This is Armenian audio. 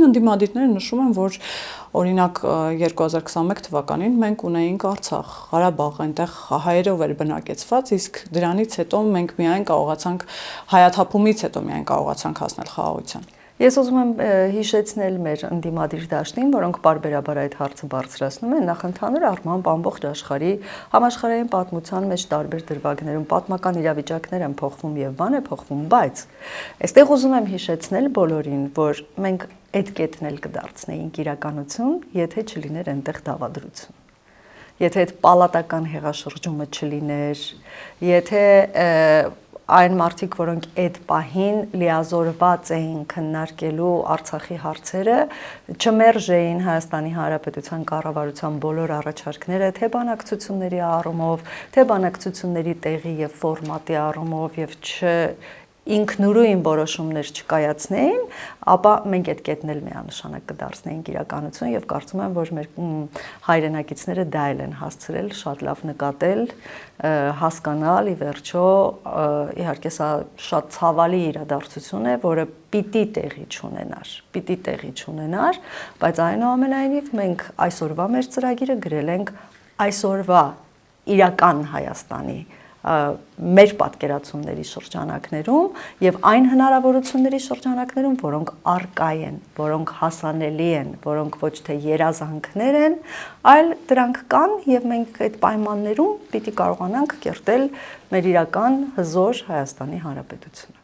Նույն ընդդիմադիրները նշում են, որ օրինակ 2021 թվականին մենք ունեինք Արցախ, Ղարաբաղ, այնտեղ հայերով էր բնակեցված, իսկ դրանից հետո մենք միայն կարողացանք հայաթափումից հետո միայն կարողացանք հասնել խաղաղության։ Ես ուզում եմ հիշեցնել մեր ընդդիմադիր դաշտին, որոնք պարբերաբար այդ հարցը բարձրացնում են, նախընդհանուր առմամբ ամբողջ աշխարհի համաշխարհային պատմության մեջ տարբեր դրվագներում պատմական իրավիճակներ են փոխվում եւ բան է փոխվում, բայց այստեղ ուզում եմ հիշեցնել բոլորին, որ մենք այդ կետն էլ կդարձնեինք իրականություն, եթե չլիներ այնտեղ դավադրություն։ Եթե այդ պալատական հեղաշրջումը չլիներ, եթե այն մարդիկ, որոնք այդ պահին լիազորված էին քննարկելու Արցախի հարցերը, չմերժեին Հայաստանի Հանրապետության կառավարության բոլոր առաջարկները, թե բանակցությունների առումով, թե բանակցությունների տեղի եւ ֆորմատի առումով եւ ինքնուրույն որոշումներ չկայացնեին, ապա մենք այդ կետն էլ միանշանակ կդարձնեինք իրականություն եւ կարծում եմ, որ մեր հայրենակիցները դա էլ են հասցրել շատ լավ նկատել, հասկանալ, ի վերջո, իհարկե սա շատ ցավալի իրադարձություն է, որը պիտի տեղի չունենար, բայց այնուամենայնիվ մենք այսօրվա մեր ծրագիրը գրել ենք այսօրվա իրական Հայաստանի մեր պատկերացումների շրջանակներում եւ այն հնարավորությունների շրջանակներում, որոնք առկա են, որոնք հասանելի են, որոնք ոչ թե երազանքներ են, այլ դրանք կան եւ մենք այդ պայմաններում պիտի կարողանանք կերտել մեր իրական հզոր Հայաստանի Հանրապետությունը։